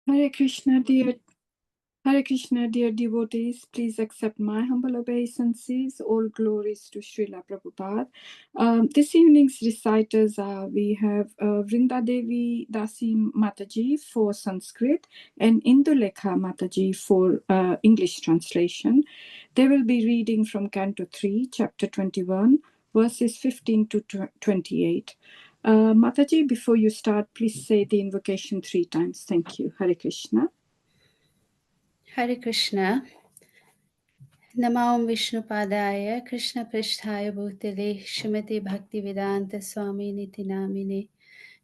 Hare Krishna, dear devotees, please accept my humble obeisances. All glories to Srila Prabhupada. This evening's reciters we have Vrinda Devi Dasi Mataji for Sanskrit and Indulekha Mataji for English translation. They will be reading from Canto 3, Chapter 21, verses 15 to 28. Mataji, before you start, please say the invocation 3 times. Thank you. Hare Krishna. Hare Krishna. Namam Vishnupadaya Krishna Pristhaya Bhutale Shrimati Bhaktivedanta Swami Niti Namine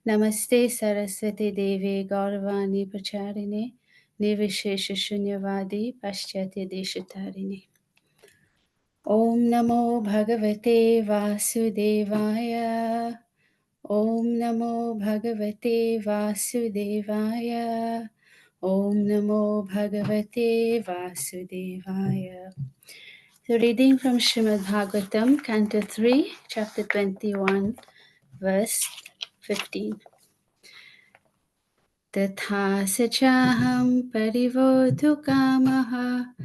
Namaste Saraswati Devi Gauravani Pracharine Nirvishesha Shunyavadi Paschatya Deshatarine. Om Namo Bhagavate Vasudevaya. Om Namo Bhagavate Vasudevaya. Om Namo Bhagavate Vasudevaya. So reading from Srimad Bhagavatam, Canto 3, Chapter 21, verse 15. Tatha sachaham parivodhukamaha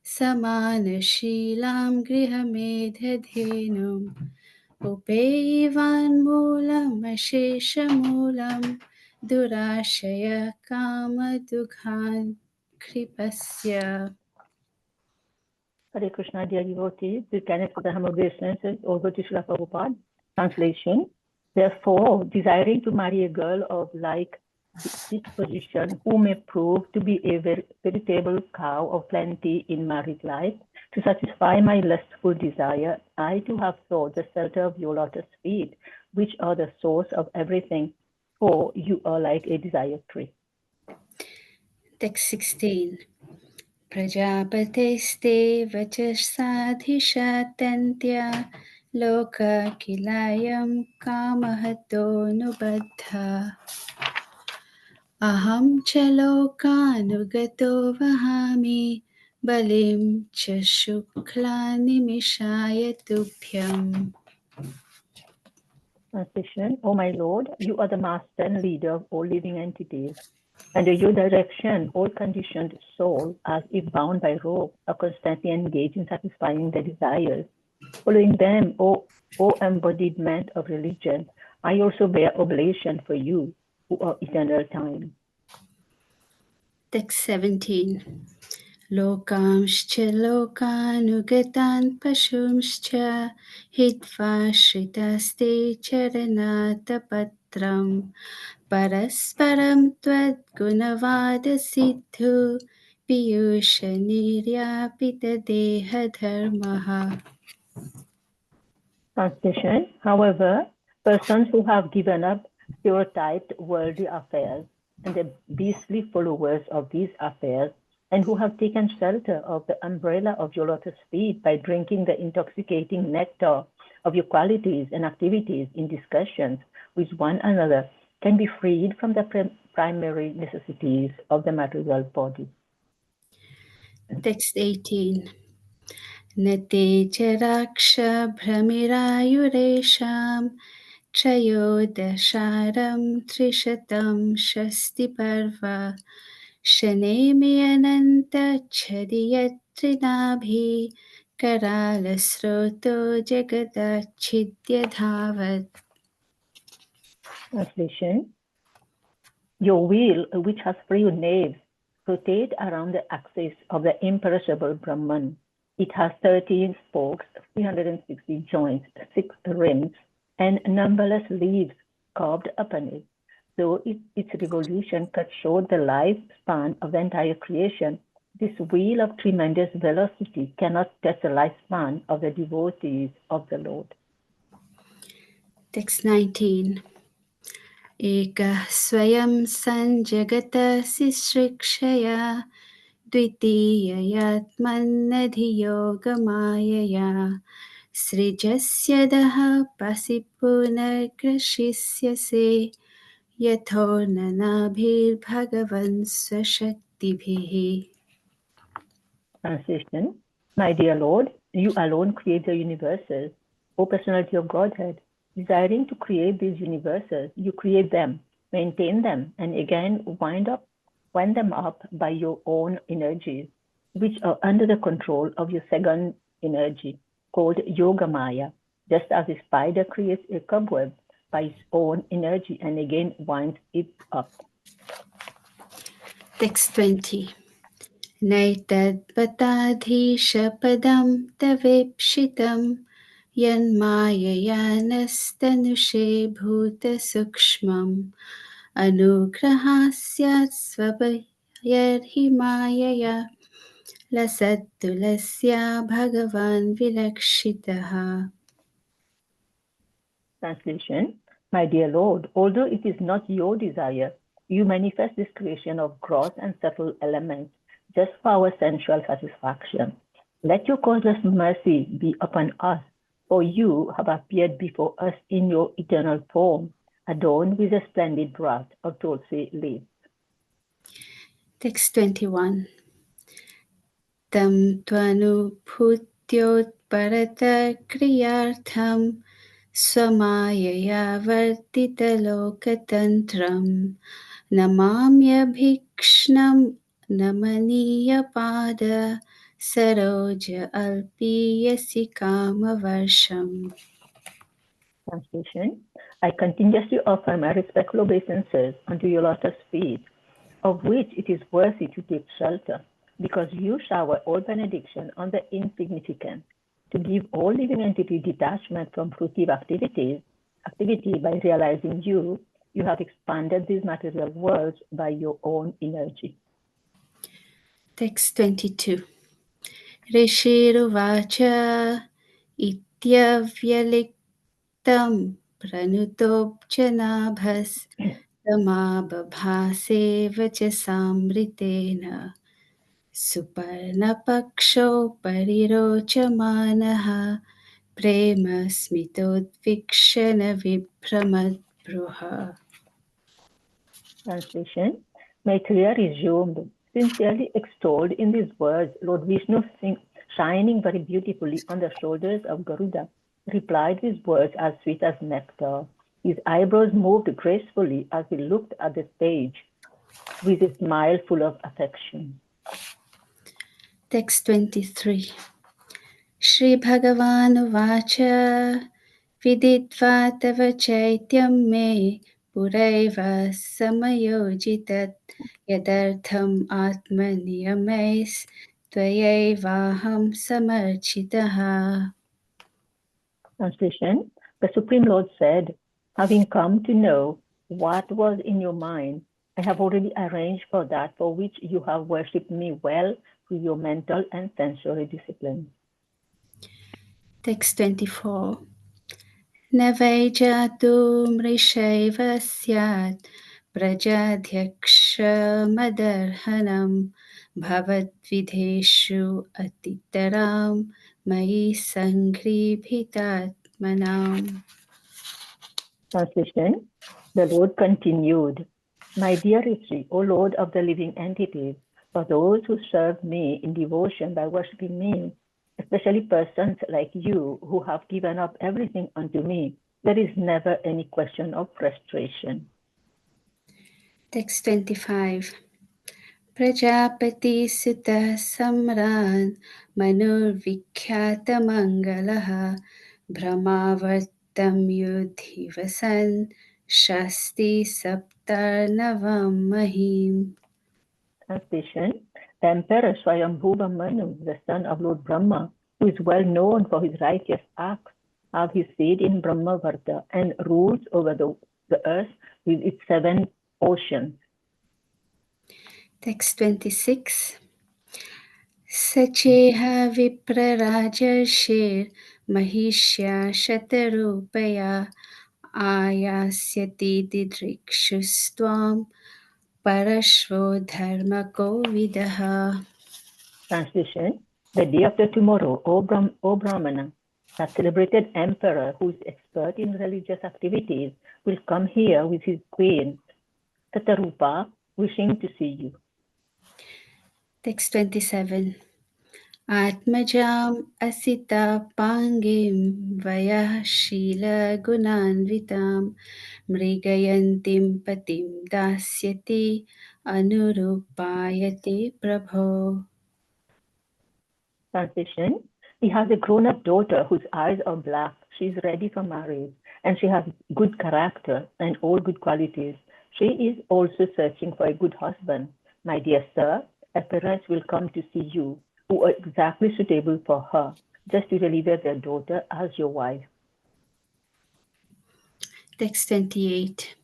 samanashilam grihamedhadhenum upeivan moolam asheshamulam durashaya kamadughan kripasya. Hare Krishna, dear devotees, we can accept the humble obeisances over to Srila Prabhupada. Translation: Therefore, desiring to marry a girl of like disposition, who may prove to be a veritable cow of plenty in married life, to satisfy my lustful desire, I too have sought the shelter of your lotus feet, which are the source of everything, for you are like a desired tree. Text 16. Prajapateste vachassadhishatantya loka kilayam kamahato nubaddha aham cha lokanugato vahami balim cha shukla nimishaya tubhyam. Translation: O my Lord, you are the master and leader of all living entities. Under your direction, all conditioned souls, as if bound by rope, are constantly engaged in satisfying their desires. Following them, O embodiment of religion, I also bear oblation for you, who are eternal time. Text 17. Lokamscha lokānugatan pashumscha hitva shritaste charanatapatram parasparam tvad gunavada siddhu piyusha niryapita deha dharmaha. Translation: However, persons who have given up stereotyped worldly affairs and the beastly followers of these affairs, and who have taken shelter of the umbrella of your lotus feet by drinking the intoxicating nectar of your qualities and activities in discussions with one another, can be freed from the primary necessities of the material body. Text 18. Nate charaksha bhramirayuresham Trayodasharam Trishatam Shasti Parva Shanemeyananta Chadiyatrinaabhi Karalasroto Jagadachidya Dhavat. Translation: Your wheel, which has free naves, rotates around the axis of the imperishable Brahman. It has 13 spokes, 360 joints, 6 rims, and numberless leaves carved upon it. Though its revolution cuts short the lifespan of the entire creation, this wheel of tremendous velocity cannot test the lifespan of the devotees of the Lord. Text 19. Ekah swayam sanjagata sisrikshaya Dvitiyayatmannadhiyogamayaya Srijasya pasipunagrashisyase Yathornanabhir bhagavan swashaktibhihi. Translation: My dear Lord, you alone create the universes, O Personality of Godhead. Desiring to create these universes, you create them, maintain them, and again wind up wind them up by your own energies, which are under the control of your second energy, called Yoga Maya, just as a spider creates a cobweb by its own energy and again winds it up. Text 20. Naitadvatadhishapadam tavepshitam yanmayayanastanuše bhuta sukshmam anugrahasyat svabhayarhimayaya lasattulasya bhagavan vilakshitaha. Translation: My dear Lord, although it is not your desire, you manifest this creation of gross and subtle elements just for our sensual satisfaction. Let your causeless mercy be upon us, for you have appeared before us in your eternal form, adorned with a splendid wrath of tulsi leaves. Text 21. Tam tvanubhutyotparata kriyartham swamayaya vartitalokatantam namamyabhikshnam namaniyapada saroja alpiyasi kamavarsham. Translation: I continuously offer my respectful obeisances unto your lotus feet, of which it is worthy to take shelter, because you shower all benediction on the insignificant, to give all living entity detachment from fruitive activity by realizing you have expanded these material worlds by your own energy. Text 22. Rishiruvacha ityavyaliktam pranutopjanabhas tamabhabhase vachasamritena suparnapaksho parirochamanaha prema smitodvikshana vibhramadbruha. Translation: Maitreya resumed, sincerely extolled in these words, Lord Vishnu, shining very beautifully on the shoulders of Garuda, replied with words as sweet as nectar. His eyebrows moved gracefully as he looked at the stage with a smile full of affection. Text 23. Shri Bhagavan Vacha Viditva tava chaityam me puraiva samayojitat yadartham atmaniyamais tvayevaham samarchitaha. Translation: The Supreme Lord said, having come to know what was in your mind, I have already arranged for that for which you have worshipped me well with your mental and sensory discipline. Text 24. Navajatu mrishaiva syat prajadhyaksha bhavatvideshu atitaram mai sangribhitatmanam. Translation: The Lord continued, My dear Rishi, O Lord of the living entities, for those who serve me in devotion by worshipping me, especially persons like you who have given up everything unto me, there is never any question of frustration. Text 25. Prajapati sita samran manur vikhyata mangalaha brahmavartam yudhivasan shasti saptarnavam mahim. Translation: The Emperor Swayambhuva Manu, the son of Lord Brahma, who is well known for his righteous acts, have his seat in Brahmavarta and rules over the earth with its 7 oceans. Text 26. Sacheha viprarajashir mahishya shatarupaya ayasyati didrikshustvam parashvo dharmako vidaha. Translation: The day after tomorrow, O Brahmana, that celebrated emperor who is expert in religious activities will come here with his queen, Tatarupa, wishing to see you. Text 27. Atmajam asita pangim vayah shila gunanvitam mrigayantim patim dasyati anurupayate prabho. Translation: he has a grown-up daughter whose eyes are black. She is ready for marriage, and she has good character and all good qualities. She is also searching for a good husband. My dear sir, her parents will come to see you, who are exactly suitable for her, just to deliver their daughter as your wife. Text 28.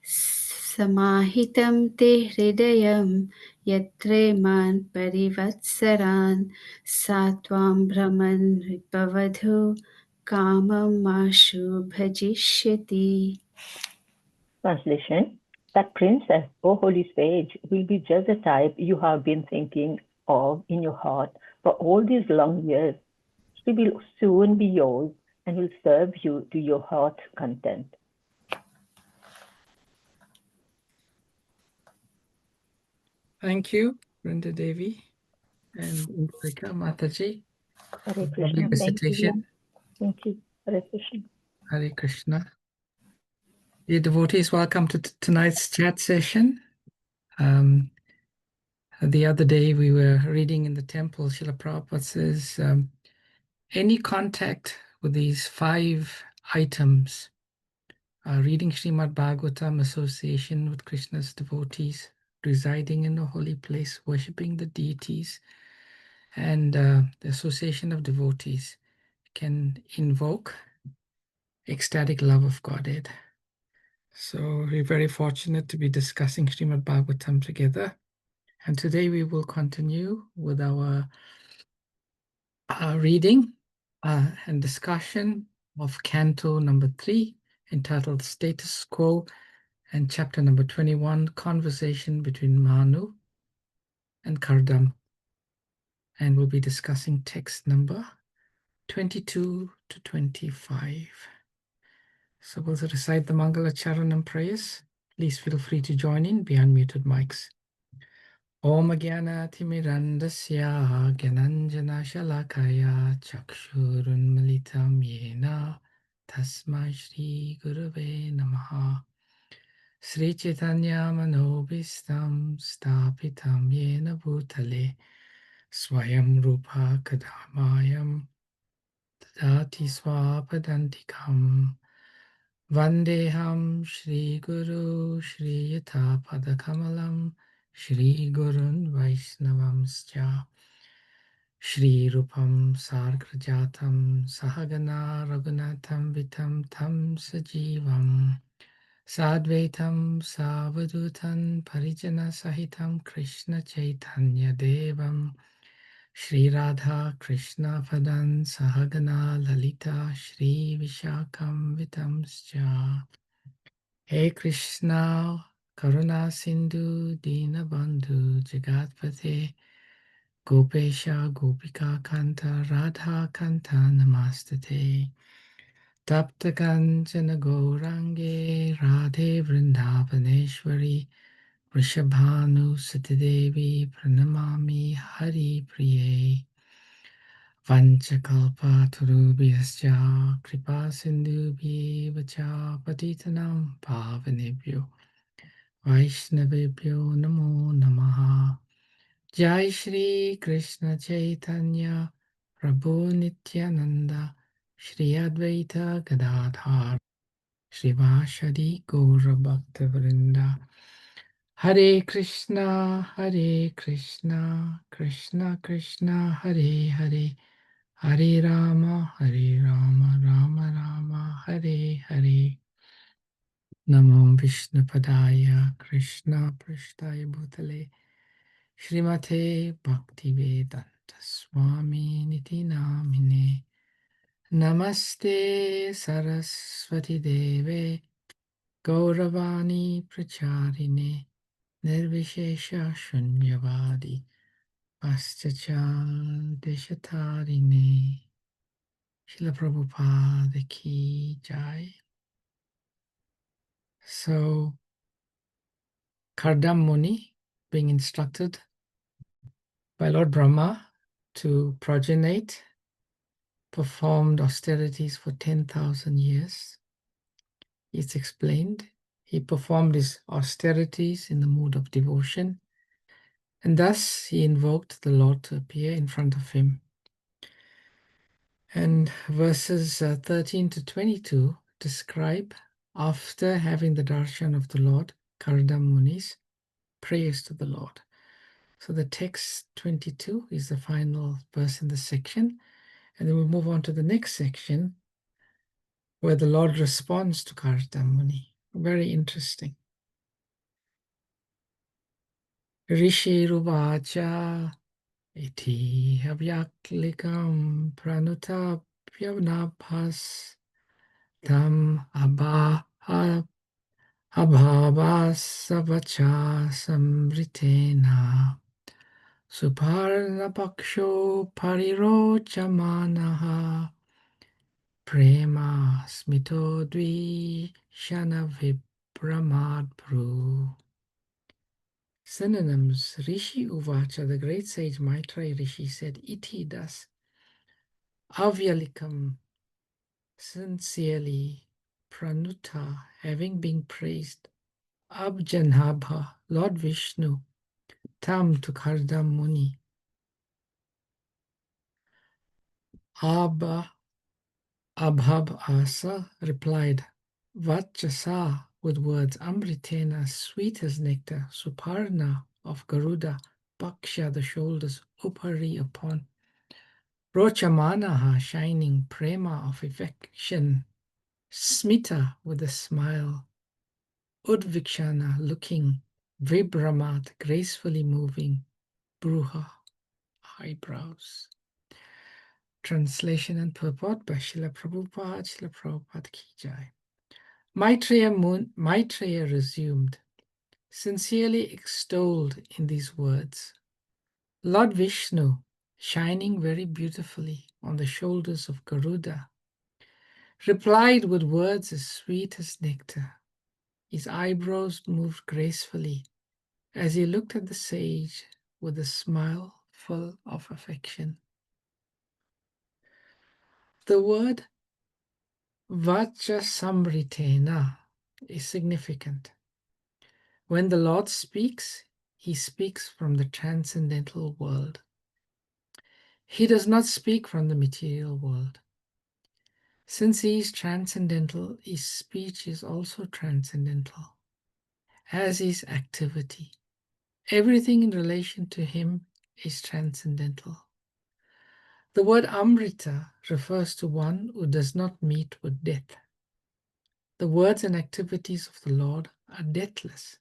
Samahitam te hridayam yatre man parivatsaran satvam brahman ripavadhu kamam mashu bhajishyati. Translation: that princess, O holy sage, will be just the type you have been thinking of in your heart for all these long years. She will soon be yours and will serve you to your heart's content. Thank you, Vrinda Devi and Ulrika Mataji. Hare Lovely Krishna. Thank you. recitation. Thank you. Hare Krishna. Hare Krishna. Dear devotees, welcome to tonight's chat session. The other day we were reading in the temple, Srila Prabhupada says, any contact with these 5 items, reading Srimad Bhagavatam, association with Krishna's devotees, residing in a holy place, worshipping the deities, and the association of devotees can invoke ecstatic love of Godhead. So we're very fortunate to be discussing Srimad Bhagavatam together. And today we will continue with our reading and discussion of Canto number 3, entitled Status Quo, and chapter number 21, Conversation between Manu and Kardam. And we'll be discussing text number 22 to 25. So we'll recite the Mangala Charanam prayers. Please feel free to join in, be unmuted mics. Om Gyanatimirandasya Gyananjana Shalakaya Chakshurun Malitam Yena Tasmai Shri Gurave Namaha Sri Chaitanya Manobhistam Stapitam Yena Bhutale Swayam Rupa Kadamayam Dati Swapadantikam Vandeham Shri Guru Shri Yatha Padakamalam Shri Gurun Vaisnavamscha Shri Rupam Sargrajatam Sahagana Raghunatham Vitam Tam Sajivam Sadvaitam Savadutan Parijana Sahitam Krishna Chaitanya Devam Shri Radha Krishna Padan Sahagana Lalita Shri Vishakam Vitamscha He Krishna Karuna Sindhu Dinabandhu Jagatpate Gopesha Gopika Kanta Radha Kanta Namastate Tapta Kanchana Gourange Radhe Vrindavaneshwari Vrishabhanu Satidevi Pranamami Hari Priye Vanchakalpa Turubhyascha Kripa Sindhubhyev cha Patitanam Pavanebhyo Vaishnavebhyo Namo Namaha Jai Shri Krishna Chaitanya Prabhu Nityananda Shri Advaita Gadadhar Srivashadi Gaura Bhakta Vrinda Hare Krishna Krishna Krishna Hare Hare Hare Rama Rama Rama Hare Hare Namo Vishnu Padaya Krishna Prashtaya Bhutale Shrimate Bhaktivedanta Swami Niti Namine Namaste Saraswati Deve Gauravani Pracharine Nirvishesha Shunyavadi Paschachal Deshatarine Srila Prabhupada Ki Jai. So, Kardam Muni being instructed by Lord Brahma to progenate, performed austerities for 10,000 years. It's explained. He performed his austerities in the mood of devotion, and thus he invoked the Lord to appear in front of him. And verses 13 to 22 describe, after having the darshan of the Lord, Kardam Muni's prayers to the Lord. So the text 22 is the final verse in the section, and then we'll move on to the next section where the Lord responds to Kardam Muni. Very interesting. Rishi Ruvacha iti havyaklikam pranuta pyavnabhas tam abhavasavacha samritena suparnapaksho parirochamanaha prema smito dvi shana vibramad. Synonyms: Rishi Uvacha, the great sage Maitreya Rishi said, Iti das, Avyalikam, sincerely, Pranuta, having been praised, Abjanabha, Lord Vishnu, Tam to Kardam Muni, Abha, Abhab Asa replied, Vachasa, with words, Amritena, sweet as nectar, Suparna, of Garuda, Paksha, the shoulders, Upari, upon, Rochamanaha, shining, Prema, of affection, Smita, with a smile, Udvikshana, looking, Vibramat, gracefully moving, Bruha, eyebrows. Translation and purport by Srila Prabhupada Ki Jai. Maitreya resumed, sincerely extolled in these words, Lord Vishnu, shining very beautifully on the shoulders of Garuda, replied with words as sweet as nectar. His eyebrows moved gracefully as he looked at the sage with a smile full of affection. The word Vachasamritena is significant. When the Lord speaks, he speaks from the transcendental world. He does not speak from the material world. Since he is transcendental, his speech is also transcendental, as is activity. Everything in relation to him is transcendental. The word Amrita refers to one who does not meet with death. The words and activities of the Lord are deathless.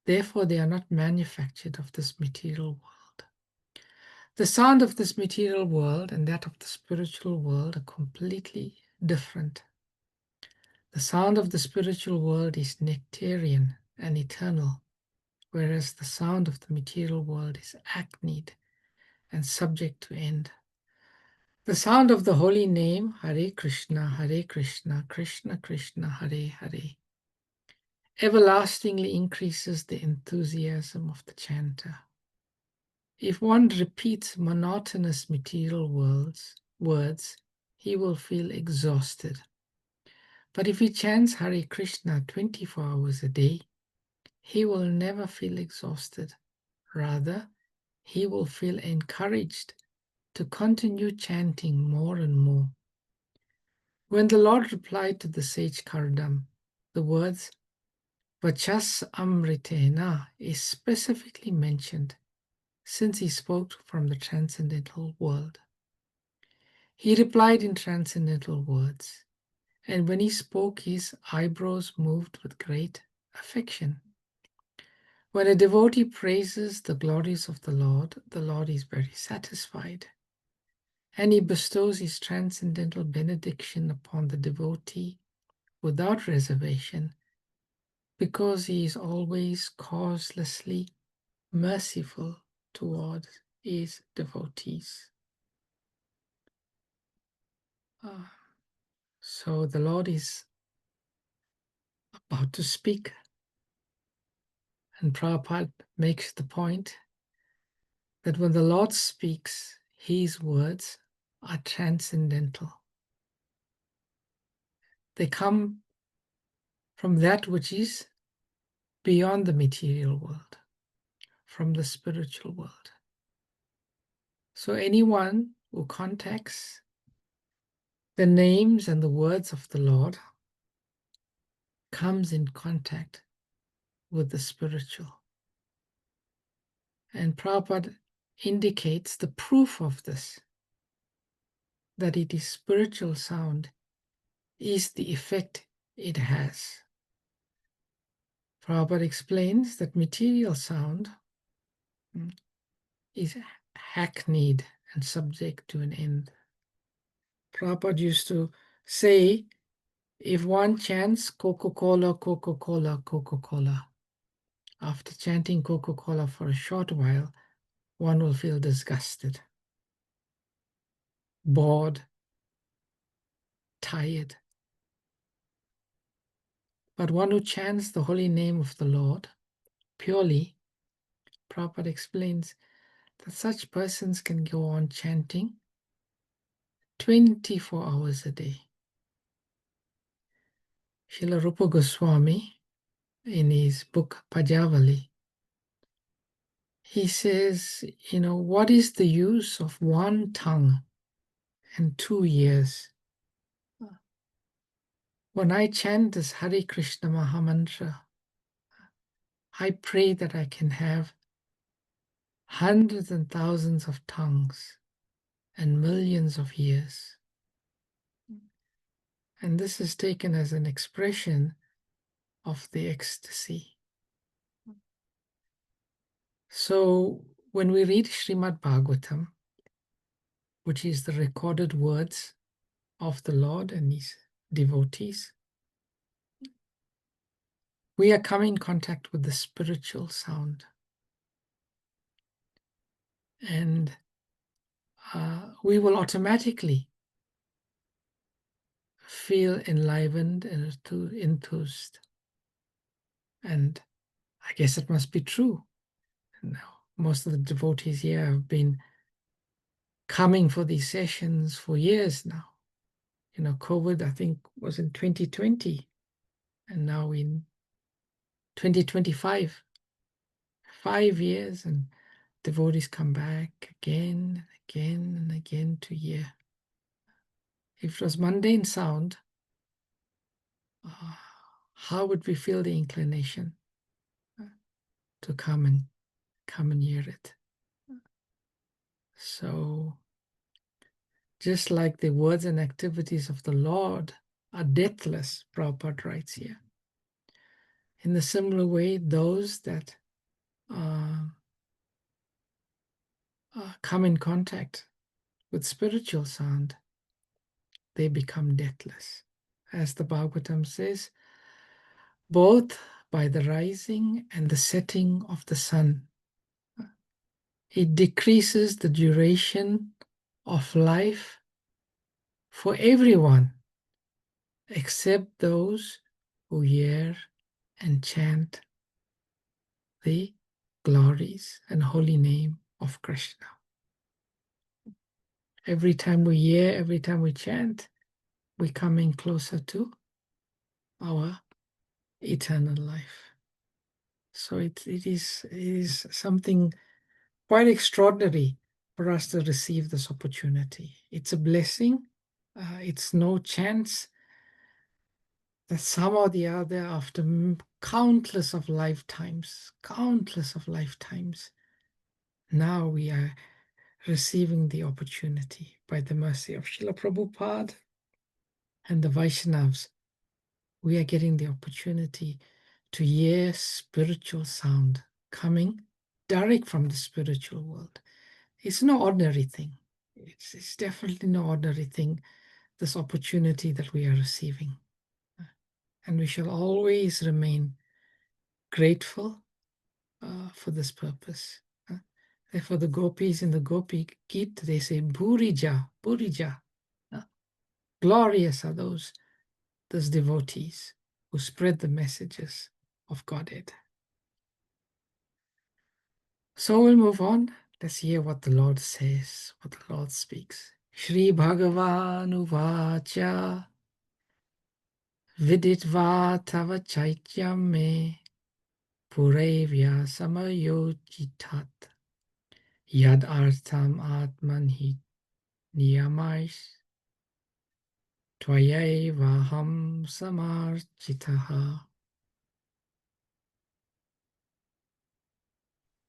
Therefore, they are not manufactured of this material world. The sound of this material world and that of the spiritual world are completely different. The sound of the spiritual world is nectarian and eternal, whereas the sound of the material world is acneyed and subject to end. The sound of the holy name, Hare Krishna, Krishna Krishna, Hare Hare, everlastingly increases the enthusiasm of the chanter. If one repeats monotonous material words, he will feel exhausted. But if he chants Hare Krishna 24 hours a day, he will never feel exhausted. Rather, he will feel encouraged to continue chanting more and more. When the Lord replied to the sage Kardam, the words Vachas Amritena is specifically mentioned since he spoke from the transcendental world. He replied in transcendental words, and when he spoke, his eyebrows moved with great affection. When a devotee praises the glories of the Lord is very satisfied, and he bestows his transcendental benediction upon the devotee without reservation, because he is always causelessly merciful towards his devotees. So the Lord is about to speak, and Prabhupada makes the point that when the Lord speaks, his words are transcendental. They come from that which is beyond the material world, from the spiritual world. So anyone who contacts the names and the words of the Lord comes in contact with the spiritual. And Prabhupada indicates the proof of this, that it is spiritual sound, is the effect it has. Prabhupada explains that material sound is hackneyed and subject to an end. Prabhupada used to say, if one chants Coca-Cola, Coca-Cola, Coca-Cola, after chanting Coca-Cola for a short while, one will feel disgusted, bored, tired. But one who chants the holy name of the Lord purely, Prabhupada explains that such persons can go on chanting 24 hours a day. Srila Rupa Goswami, in his book Pajavali, he says, what is the use of one tongue and 2 ears? When I chant this Hare Krishna Mahamantra, I pray that I can have hundreds and thousands of tongues and millions of ears. And this is taken as an expression of the ecstasy. So when we read Srimad Bhagavatam, which is the recorded words of the Lord and his devotees, we are coming in contact with the spiritual sound. And we will automatically feel enlivened and enthused. And I guess it must be true. Now, most of the devotees here have been coming for these sessions for years now. COVID, I think, was in 2020, and now in 2025, 5 years, and devotees come back again and again and again to hear. If it was mundane sound, how would we feel the inclination to come and hear it? So, just like the words and activities of the Lord are deathless, Prabhupada writes here. In the similar way, those that come in contact with spiritual sound, they become deathless. As the Bhagavatam says, both by the rising and the setting of the sun, it decreases the duration of life for everyone except those who hear and chant the glories and holy name of Krishna. Every time we hear, every time we chant, we're coming closer to our eternal life. So it is something quite extraordinary for us to receive this opportunity. It's a blessing. It's no chance that some or the other, after countless of lifetimes, now we are receiving the opportunity by the mercy of Srila Prabhupada and the Vaishnavas. We are getting the opportunity to hear spiritual sound coming direct from the spiritual world. It's no ordinary thing. It's definitely no ordinary thing, this opportunity that we are receiving. And we shall always remain grateful for this purpose. Therefore, the gopis in the Gopi Gita, they say, Burija, Burija. Glorious are those devotees who spread the messages of Godhead. So we'll move on Let's hear what the Lord says, what the Lord speaks. Shri Bhagavan Uvacha Viditva Tava Chaityam Me Purevya Samayojitat Yad Artam Atman Niyamais Tvayevaham Samarchitaha.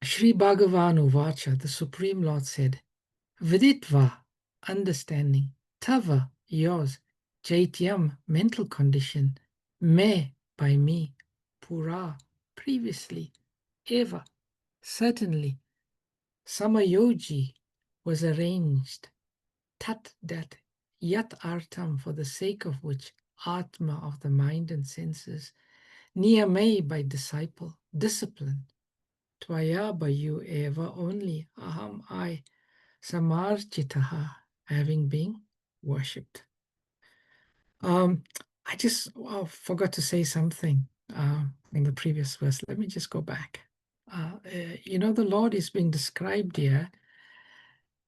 Shri Bhagavan Uvacha, the Supreme Lord said, Viditva, understanding, Tava, yours, Chaityam, mental condition, Me, by me, Pura, previously, Eva, certainly, Samayoji, was arranged, Tat, that, Yat Artam, for the sake of which, Atma, of the mind and senses, Niyame, by disciple, discipline, Tvaya, by you, Eva, only, Aham, I, Samarchitaha, having been worshipped. I just forgot to say something in the previous verse. Let me just go back. The Lord is being described here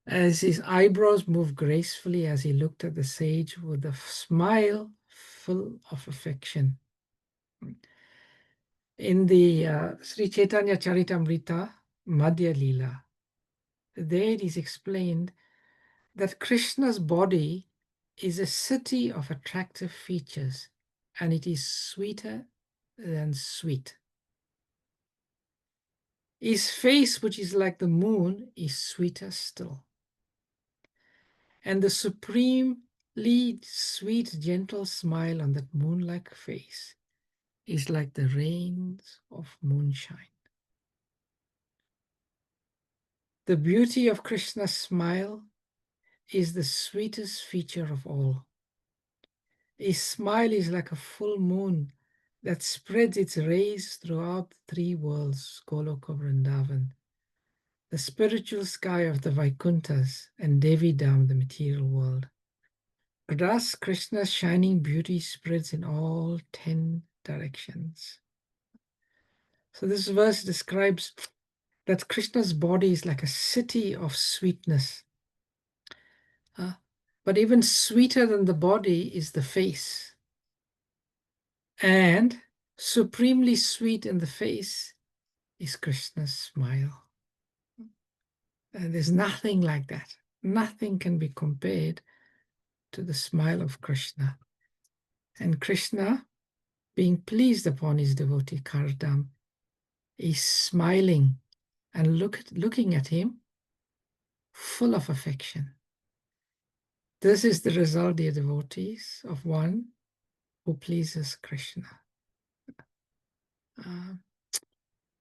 as his eyebrows moved gracefully as he looked at the sage with a smile full of affection. In the Sri Chaitanya Charitamrita Madhya Lila, there it is explained that Krishna's body is a city of attractive features, and it is sweeter than sweet. His face, which is like the moon, is sweeter still. And the supremely sweet, gentle smile on that moon-like face is like the rains of moonshine. The beauty of Krishna's smile is the sweetest feature of all. His smile is like a full moon that spreads its rays throughout the three worlds, Goloka, Vrindavan, the spiritual sky of the Vaikunthas, and Devi Dham, the material world. Thus, Krishna's shining beauty spreads in all 10 directions. So this verse describes that Krishna's body is like a city of sweetness. But even sweeter than the body is the face. And supremely sweet in the face is Krishna's smile. And there's nothing like that. Nothing can be compared to the smile of Krishna. And Krishna, being pleased upon his devotee Kardam, is smiling and looking at him full of affection. This is the result, dear devotees, of one who pleases Krishna.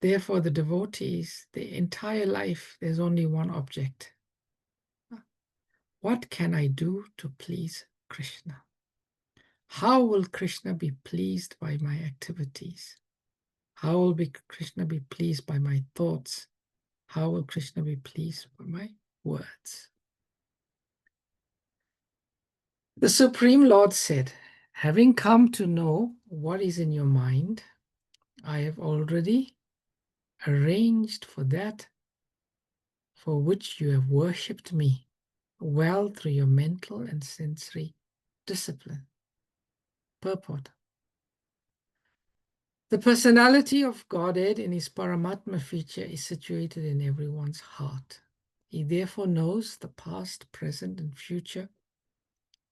Therefore, the devotees, the entire life, there's only one object. What can I do to please Krishna? How will Krishna be pleased by my activities? How will Krishna be pleased by my thoughts? How will Krishna be pleased by my words? The Supreme Lord said, having come to know what is in your mind, I have already arranged for that for which you have worshipped me well through your mental and sensory discipline. Purport. The personality of Godhead in his Paramatma feature is situated in everyone's heart. He therefore knows the past, present, and future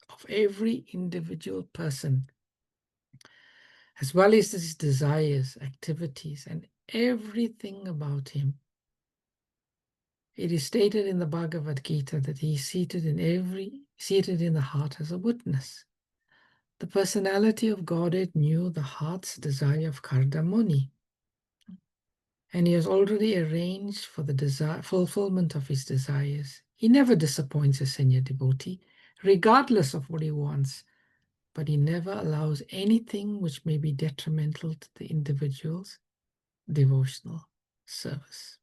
of every individual person, as well as his desires, activities, and everything about him. It is stated in the Bhagavad Gita that he is seated in the heart as a witness. The personality of Godhead knew the heart's desire of Kardamuni, and he has already arranged for the fulfillment of his desires. He never disappoints a senior devotee, regardless of what he wants, but he never allows anything which may be detrimental to the individual's devotional service.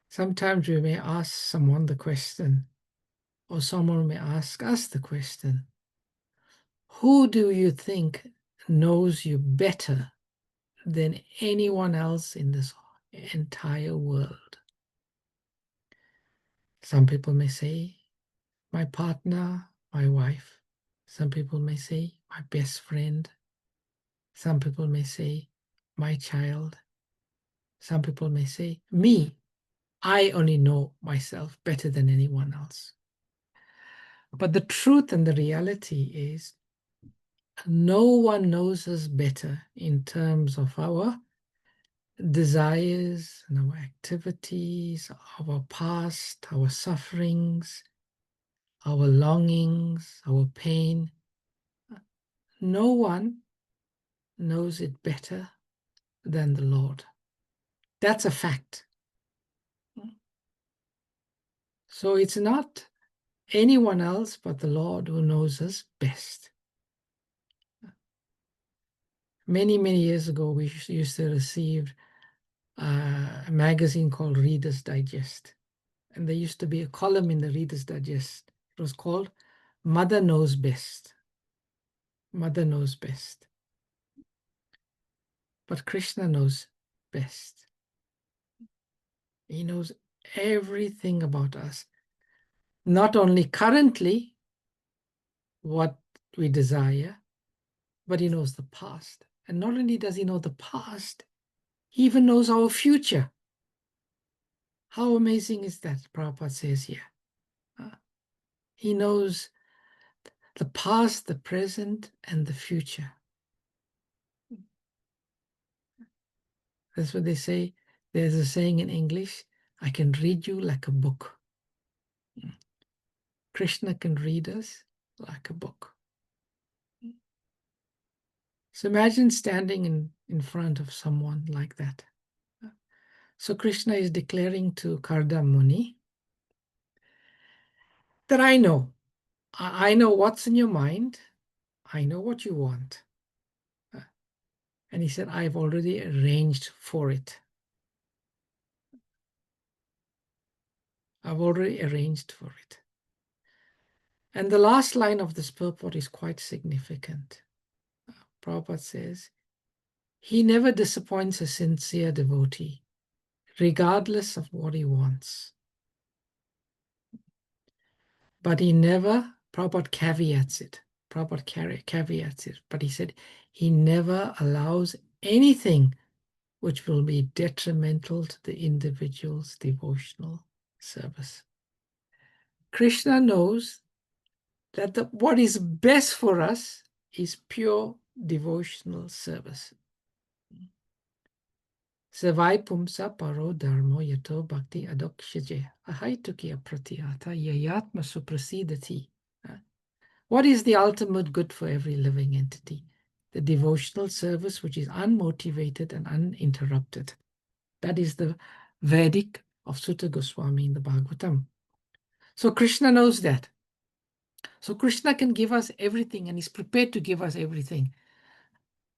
Sometimes we may ask someone the question, or someone may ask us the question, who do you think knows you better than anyone else in this entire world? Some people may say, my partner, my wife. Some people may say, my best friend. Some people may say, my child. Some people may say, me. I only know myself better than anyone else. But the truth and the reality is, no one knows us better in terms of our desires and our activities, our past, our sufferings, our longings, our pain. No one knows it better than the Lord. That's a fact. So it's not anyone else but the Lord who knows us best. Many, many years ago, we used to receive a magazine called Reader's Digest. And there used to be a column in the Reader's Digest. It was called Mother Knows Best. Mother knows best. But Krishna knows best. He knows everything about us. Not only currently what we desire, but he knows the past. And not only does he know the past, he even knows our future. How amazing is that, Prabhupada says here. He knows the past, the present, and the future. That's what they say. There's a saying in English, I can read you like a book. Krishna can read us like a book. So imagine standing in front of someone like that. So Krishna is declaring to Karda Muni that I know what's in your mind. I know what you want. And he said, I've already arranged for it. I've already arranged for it. And the last line of this purport is quite significant. Prabhupada says, he never disappoints a sincere devotee, regardless of what he wants. But he never, Prabhupada caveats it. Prabhupada caveats it. But he said, he never allows anything which will be detrimental to the individual's devotional service. Krishna knows that what is best for us is pure devotional service. Savai pumsa paro dharmo yato bhakti adokshaje ahaitukiya pratyata yayatma suprasidati. What is the ultimate good for every living entity? The devotional service which is unmotivated and uninterrupted. That is the verdict of Sutta Goswami in the Bhagavatam. So Krishna knows that. So Krishna can give us everything and is prepared to give us everything.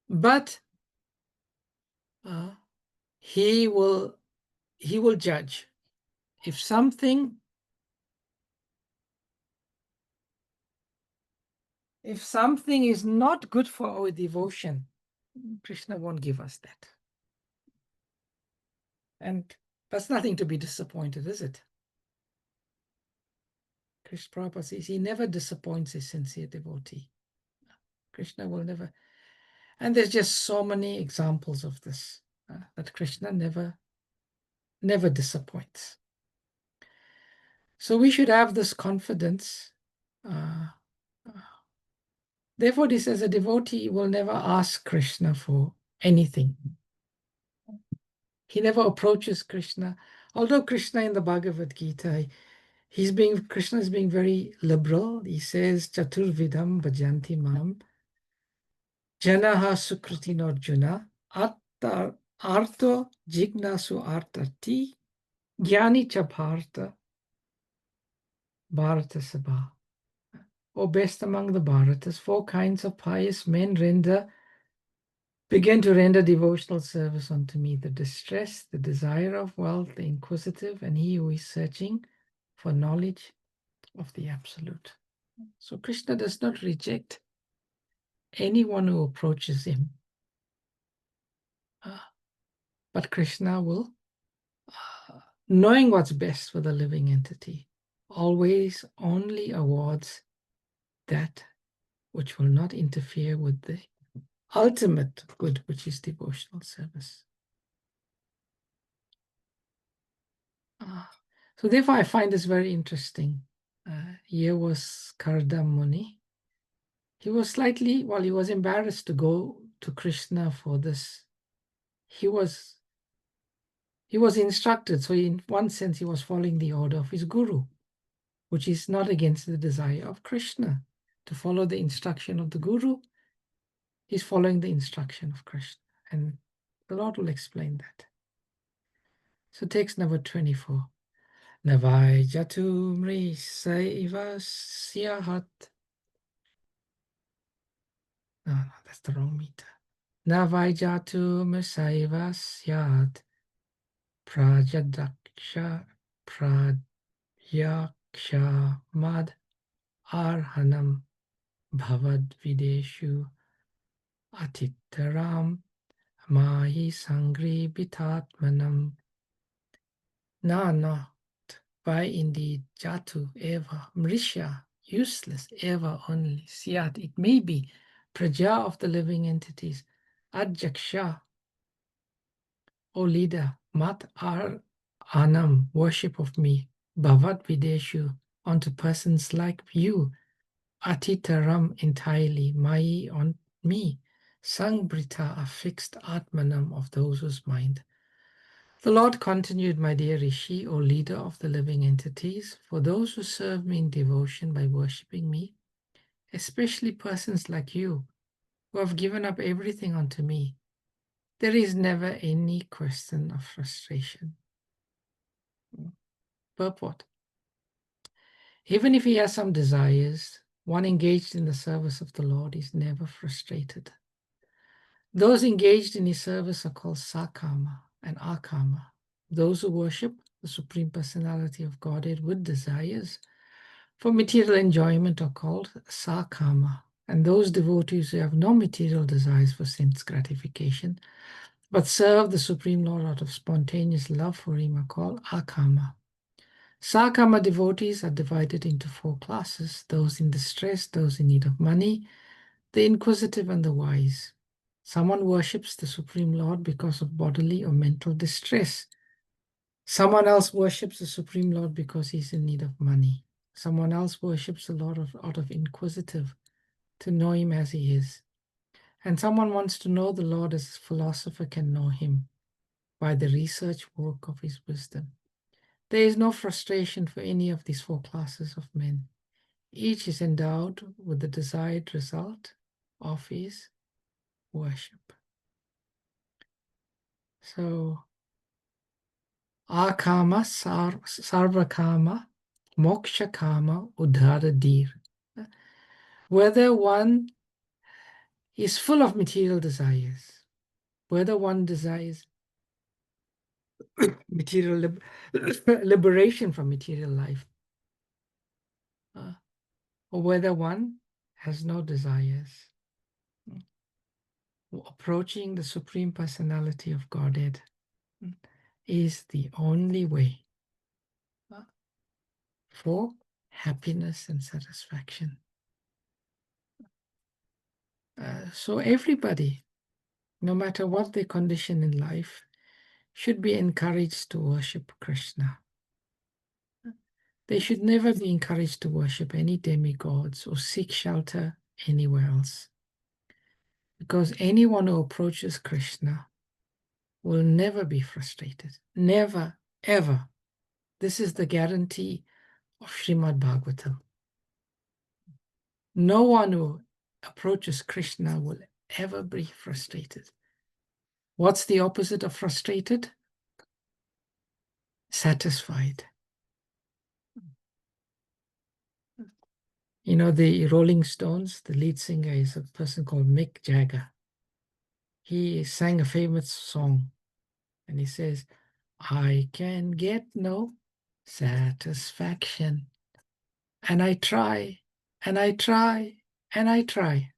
But he will judge. If something is not good for our devotion, Krishna won't give us that. And that's nothing to be disappointed, is it? Krishna Prabhupada says he never disappoints a sincere devotee. Krishna will never. And there's just so many examples of this, that Krishna never disappoints. So we should have this confidence. Therefore, this as a devotee will never ask Krishna for anything. He never approaches Krishna. Although Krishna in the Bhagavad Gita, Krishna is being very liberal. He says, Chaturvidam bhajanti mam janaha sukritin arjuna arto jignasu artati jnani cha bharata sabha. O best among the Bharatas, 4 kinds of pious men begin to render devotional service unto me: the distressed, the desire of wealth, the inquisitive, and he who is searching for knowledge of the Absolute. So Krishna does not reject anyone who approaches him. But Krishna will, knowing what's best for the living entity, always only awards that which will not interfere with the ultimate good, which is devotional service. So therefore, I find this very interesting. Here was Karda Muni. He was slightly, well, he was embarrassed to go to Krishna for this. He was instructed, so in one sense, he was following the order of his guru, which is not against the desire of Krishna. To follow the instruction of the guru, he's following the instruction of Krishna. And the Lord will explain that. So text number 24. Navai jatu mri saiva syahat. No, that's the wrong meter. Navai jatu mri saiva syat. Prajadaksha prayaksha mad arhanam bhavad videshu atitaram mahi sangri bitatmanam. Not by indeed jatu eva mrisha, useless ever only siat, it may be praja of the living entities, adjaksha, O leader, mat ar anam, worship of me, bhavat videshu, onto persons like you, atitaram, entirely, mai, on me, sangbrita, a fixed atmanam, of those whose mind. The Lord continued, my dear Rishi, O leader of the living entities, for those who serve me in devotion by worshipping me, especially persons like you, who have given up everything unto me, there is never any question of frustration. Purport. Even if he has some desires, one engaged in the service of the Lord is never frustrated. Those engaged in his service are called sakama and akama. Those who worship the Supreme Personality of Godhead with desires for material enjoyment are called sakama. And those devotees who have no material desires for sense gratification, but serve the Supreme Lord out of spontaneous love for him, are called akama. Sakama devotees are divided into 4 classes: those in distress, those in need of money, the inquisitive, and the wise. Someone worships the Supreme Lord because of bodily or mental distress. Someone else worships the Supreme Lord because he's in need of money. Someone else worships the Lord out of inquisitive, to know him as he is. And someone wants to know the Lord as a philosopher can know him, by the research work of his wisdom. There is no frustration for any of these 4 classes of men. Each is endowed with the desired result of his worship. So, akama, sarvakama, moksha kama, udhara dir. Whether one is full of material desires, whether one desires material liberation from material life, or whether one has no desires, approaching the Supreme Personality of Godhead is the only way for happiness and satisfaction. So everybody, no matter what their condition in life, should be encouraged to worship Krishna. They should never be encouraged to worship any demigods or seek shelter anywhere else. Because anyone who approaches Krishna will never be frustrated. Never, ever. This is the guarantee of Srimad Bhagavatam. No one who approaches Krishna will ever be frustrated. What's the opposite of frustrated? Satisfied. You know, the Rolling Stones, the lead singer is a person called Mick Jagger. He sang a famous song, and he says, I can get no satisfaction. And I try, and I try, and I try.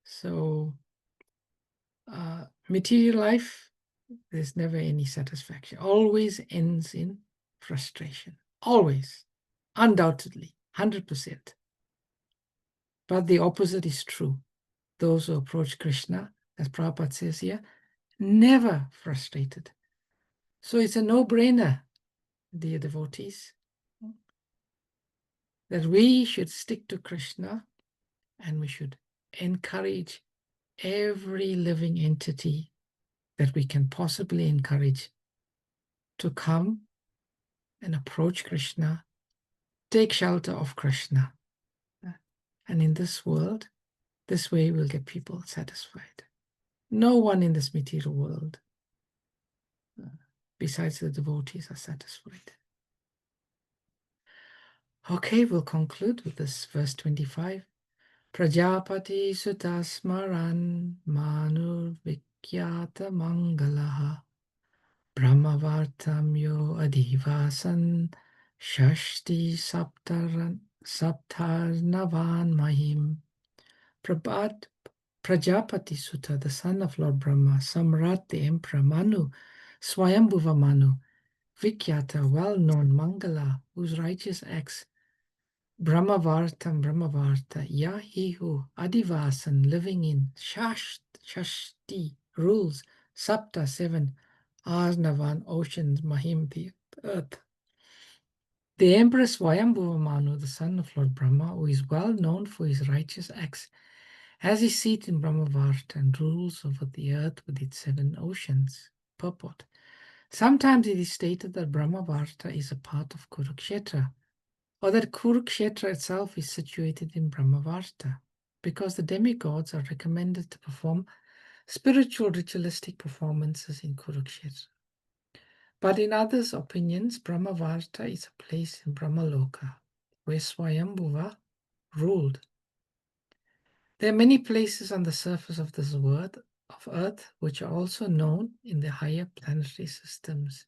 So, material life, there's never any satisfaction. Always ends in frustration. Always. Undoubtedly. 100%. But the opposite is true. Those who approach Krishna, as Prabhupada says here, never frustrated. So it's a no-brainer, dear devotees, that we should stick to Krishna and we should encourage every living entity that we can possibly encourage to come and approach Krishna, take shelter of Krishna. And in this world, this way we'll get people satisfied. No one in this material world, besides the devotees, are satisfied. Okay, we'll conclude with this verse 25. Prajapati sutasmaran manur vikyata mangalaha brahmavartam yo adhivasan shashti saptarnavan mahim. Prajapati Sutta, the son of Lord Brahma, Samrat, the emperor, Manu, Swayambhuva Manu, Vikyata, well-known Mangala, whose righteous acts, Brahmavarta, yeah, he who, Adivasan, living in Shashti, rules, Sapta, 7, Arnavan, oceans, Mahim, the earth. The Empress Swayambhuva Manu, the son of Lord Brahma, who is well known for his righteous acts, has his seat in Brahmavarta and rules over the earth with its 7 oceans. Purport. Sometimes it is stated that Brahmavarta is a part of Kurukshetra, or that Kurukshetra itself is situated in Brahmavarta, because the demigods are recommended to perform spiritual ritualistic performances in Kurukshetra. But in others' opinions, Brahmavarta is a place in Brahmaloka, where Swayambhuva ruled. There are many places on the surface of this world of Earth which are also known in the higher planetary systems.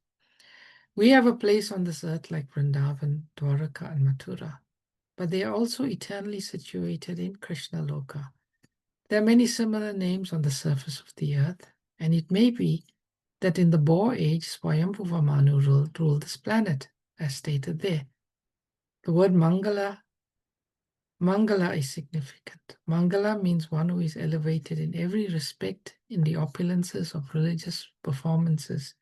We have a place on this earth like Vrindavan, Dwaraka, and Mathura, but they are also eternally situated in Krishna Loka. There are many similar names on the surface of the earth, and it may be that in the Boar age, Swayambhuva Manu ruled this planet, as stated there. The word Mangala is significant. Mangala means one who is elevated in every respect in the opulences of religious performances,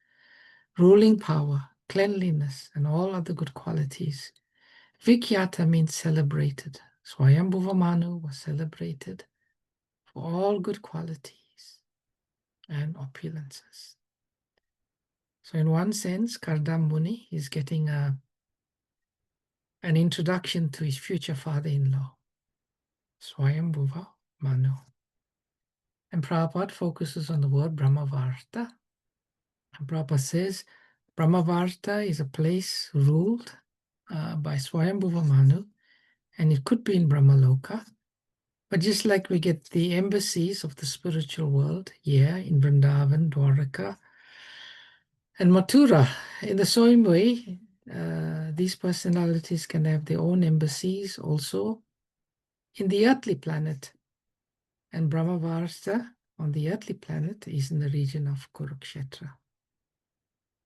ruling power, cleanliness, and all other good qualities. Vikyata means celebrated. Swayambhuva Manu was celebrated for all good qualities and opulences. So in one sense, Kardam Muni is getting an introduction to his future father-in-law, Swayambhuva Manu. And Prabhupada focuses on the word Brahmavarta. And Prabhupada says Brahmavarta is a place ruled by Swayambhuva Manu, and it could be in Brahmaloka. But just like we get the embassies of the spiritual world here in Vrindavan, Dwaraka, and Mathura, in the same way, these personalities can have their own embassies also in the earthly planet. And Brahmavarta on the earthly planet is in the region of Kurukshetra.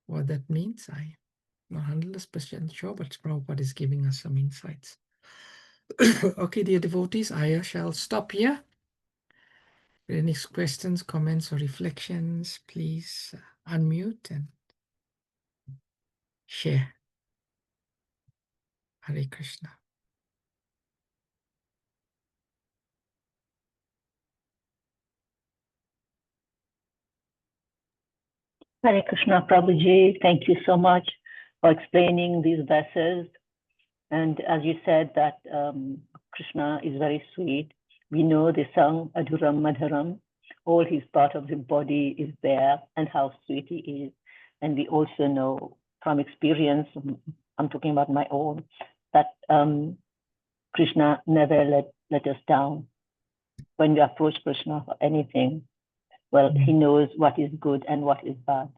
What that means, I'm not 100% sure, but Prabhupada is giving us some insights. Okay, dear devotees, I shall stop here. If any questions, comments, or reflections, please unmute and share. Hare Krishna. Hare Krishna, Prabhuji. Thank you so much for explaining these verses. And as you said that Krishna is very sweet. We know the song Adhuram Madhuram. All his part of the body is there and how sweet he is. And we also know from experience, I'm talking about my own, that Krishna never let us down. When we approach Krishna for anything, well, he knows what is good and what is bad.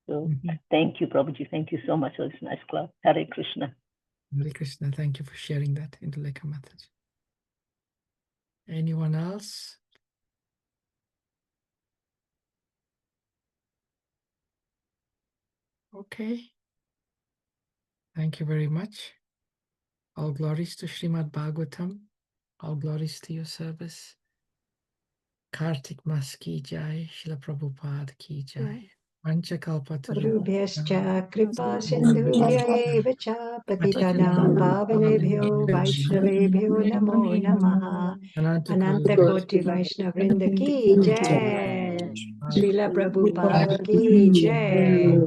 So thank you, Prabhuji. Thank you so much for this nice class. Hare Krishna. Hare Krishna. Thank you for sharing that into Lekha Mataji. Anyone else? Okay. Thank you very much. All glories to Srimad Bhagavatam. All glories to your service. Kartik Mas ki jai, Srila Prabhupada ki jai. Parubhyascha kripa sindhubhya eva cha patitanam pavanebhyo vaishnavebhyo namo namaha. Ananta Koti Vaishnavrinda ki jai. Srila Prabhupada ki jai.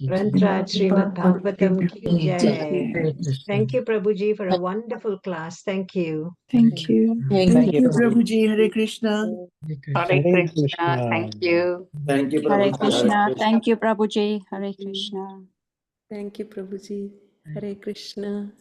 Grantraj Srimad Bhagavatam ki jai. Thank you, Prabhuji, for a wonderful class. Thank you. Thank you. Thank you, Prabhuji. Hare Krishna. Hare Krishna. Thank you. Thank you, Hare Prabhuji. Krishna. Thank you, Prabhuji. Hare Krishna. Thank you, Prabhuji. Hare Krishna.